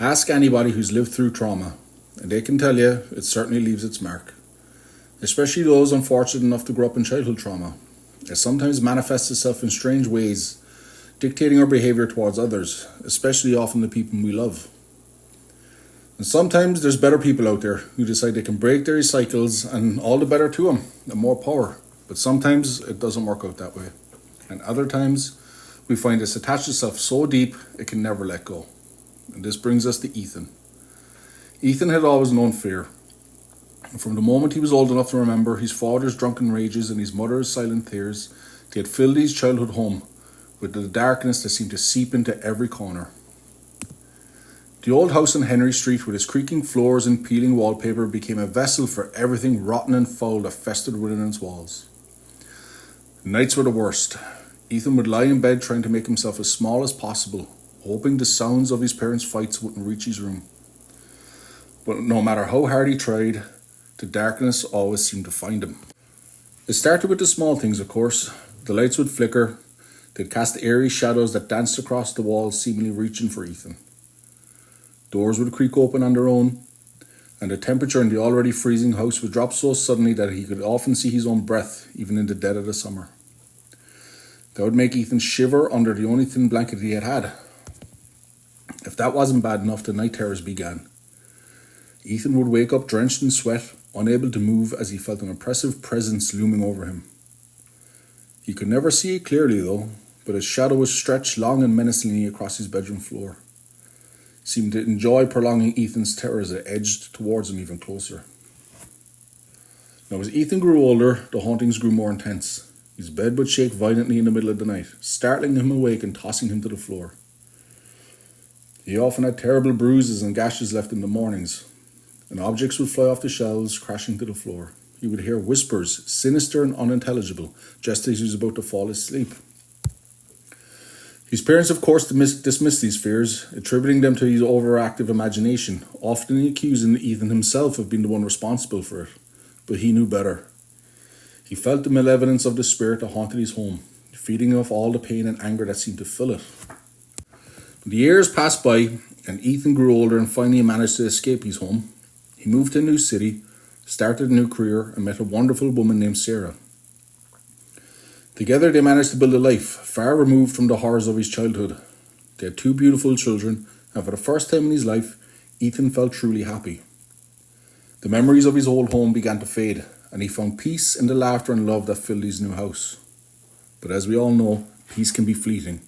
Ask anybody who's lived through trauma, and they can tell you it certainly leaves its mark. Especially those unfortunate enough to grow up in childhood trauma. It sometimes manifests itself in strange ways, dictating our behaviour towards others, especially often the people we love. And sometimes there's better people out there who decide they can break their cycles, and all the better to them, and more power. But sometimes it doesn't work out that way. And other times we find it's attached itself so deep it can never let go. And this brings us to Ethan. Ethan had always known fear. And from the moment he was old enough to remember his father's drunken rages and his mother's silent tears, they had filled his childhood home with the darkness that seemed to seep into every corner. The old house on Henry Street with its creaking floors and peeling wallpaper became a vessel for everything rotten and foul that festered within its walls. The nights were the worst. Ethan would lie in bed trying to make himself as small as possible, hoping the sounds of his parents' fights wouldn't reach his room. But no matter how hard he tried, the darkness always seemed to find him. It started with the small things, of course. The lights would flicker. They'd cast eerie shadows that danced across the walls, seemingly reaching for Ethan. Doors would creak open on their own, and the temperature in the already freezing house would drop so suddenly that he could often see his own breath, even in the dead of the summer. That would make Ethan shiver under the only thin blanket he had had. If that wasn't bad enough, the night terrors began. Ethan would wake up drenched in sweat, unable to move as he felt an oppressive presence looming over him. He could never see it clearly though, but his shadow was stretched long and menacingly across his bedroom floor. He seemed to enjoy prolonging Ethan's terror as it edged towards him even closer. Now as Ethan grew older, the hauntings grew more intense. His bed would shake violently in the middle of the night, startling him awake and tossing him to the floor. He often had terrible bruises and gashes left in the mornings, and objects would fly off the shelves, crashing to the floor. He would hear whispers, sinister and unintelligible, just as he was about to fall asleep. His parents, of course, dismissed these fears, attributing them to his overactive imagination, often accusing Ethan himself of being the one responsible for it. But he knew better. He felt the malevolence of the spirit that haunted his home, feeding off all the pain and anger that seemed to fill it. The years passed by, and Ethan grew older and finally managed to escape his home. He moved to a new city, started a new career, and met a wonderful woman named Sarah. Together they managed to build a life far removed from the horrors of his childhood. They had 2 beautiful children, and for the first time in his life, Ethan felt truly happy. The memories of his old home began to fade, and he found peace in the laughter and love that filled his new house. But as we all know, peace can be fleeting.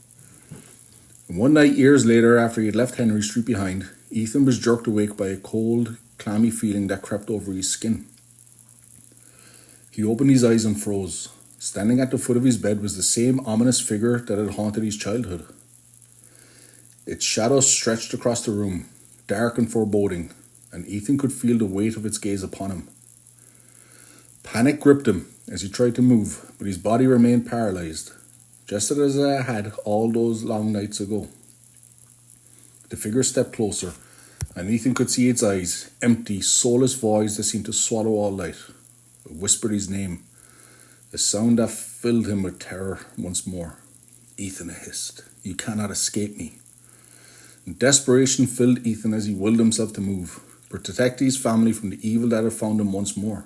And one night, years later, after he had left Henry Street behind, Ethan was jerked awake by a cold, clammy feeling that crept over his skin. He opened his eyes and froze. Standing at the foot of his bed was the same ominous figure that had haunted his childhood. Its shadow stretched across the room, dark and foreboding, and Ethan could feel the weight of its gaze upon him. Panic gripped him as he tried to move, but his body remained paralyzed, just as it had all those long nights ago. The figure stepped closer, and Ethan could see its eyes, empty, soulless voids that seemed to swallow all light. It whispered his name, a sound that filled him with terror once more. Ethan hissed, "You cannot escape me." And desperation filled Ethan as he willed himself to move, to protect his family from the evil that had found him once more.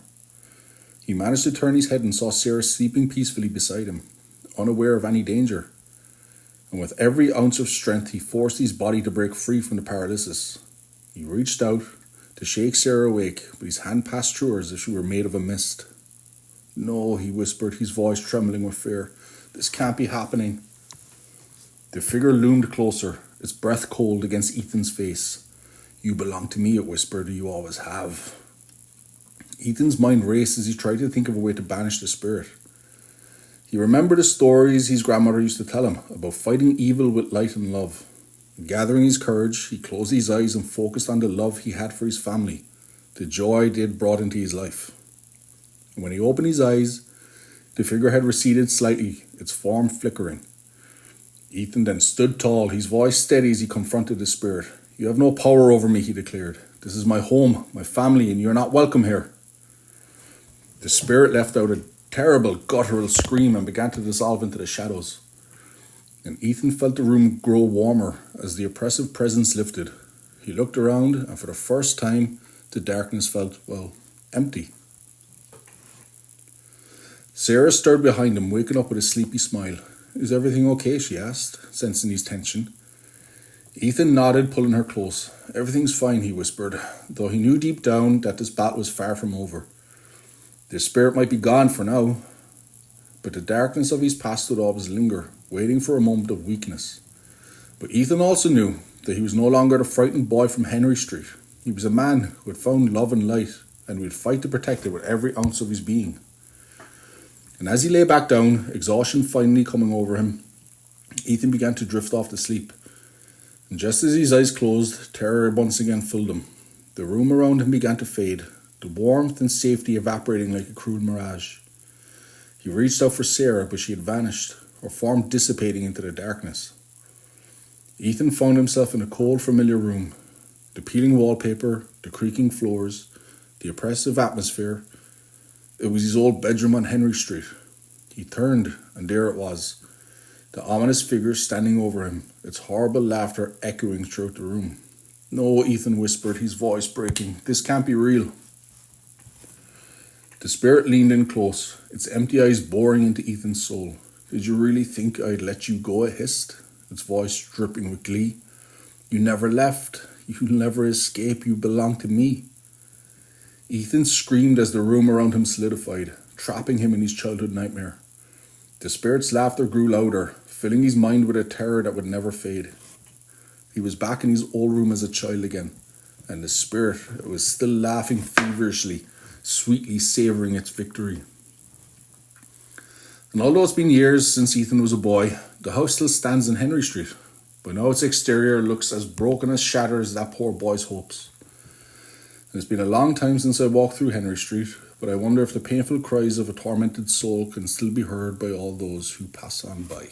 He managed to turn his head and saw Sarah sleeping peacefully beside him, unaware of any danger. And with every ounce of strength, he forced his body to break free from the paralysis. He reached out to shake Sarah awake, but his hand passed through her as if she were made of a mist. "No," he whispered, his voice trembling with fear. "This can't be happening." The figure loomed closer, its breath cold against Ethan's face. "You belong to me," it whispered. "You always have." Ethan's mind raced as he tried to think of a way to banish the spirit. He remembered the stories his grandmother used to tell him about fighting evil with light and love. Gathering his courage, he closed his eyes and focused on the love he had for his family, the joy they had brought into his life. And when he opened his eyes, the figure had receded slightly, its form flickering. Ethan then stood tall, his voice steady as he confronted the spirit. "You have no power over me," he declared. "This is my home, my family, and you're not welcome here." The spirit let out a terrible guttural scream and began to dissolve into the shadows. And Ethan felt the room grow warmer as the oppressive presence lifted. He looked around, and for the first time, the darkness felt, well, empty. Sarah stirred behind him, waking up with a sleepy smile. "Is everything okay?" she asked, sensing his tension. Ethan nodded, pulling her close. "Everything's fine," he whispered, though he knew deep down that this battle was far from over. The spirit might be gone for now, but the darkness of his past would always linger, waiting for a moment of weakness. But Ethan also knew that he was no longer the frightened boy from Henry Street. He was a man who had found love and light, and would fight to protect it with every ounce of his being. And as he lay back down, exhaustion finally coming over him, Ethan began to drift off to sleep. And just as his eyes closed, terror once again filled him. The room around him began to fade, the warmth and safety evaporating like a cruel mirage. He reached out for Sarah, but she had vanished, her form dissipating into the darkness. Ethan found himself in a cold, familiar room. The peeling wallpaper, the creaking floors, the oppressive atmosphere. It was his old bedroom on Henry Street. He turned, and there it was, the ominous figure standing over him, its horrible laughter echoing throughout the room. "No," Ethan whispered, his voice breaking. "This can't be real." The spirit leaned in close, its empty eyes boring into Ethan's soul. "Did you really think I'd let you go?" it hissed, its voice dripping with glee. "You never left. You'll never escape. You belong to me." Ethan screamed as the room around him solidified, trapping him in his childhood nightmare. The spirit's laughter grew louder, filling his mind with a terror that would never fade. He was back in his old room as a child again, and the spirit was still laughing feverishly, sweetly savouring its victory. And although it's been years since Ethan was a boy, the house still stands in Henry Street, but now its exterior looks as broken as shattered as that poor boy's hopes. And it's been a long time since I walked through Henry Street, but I wonder if the painful cries of a tormented soul can still be heard by all those who pass on by.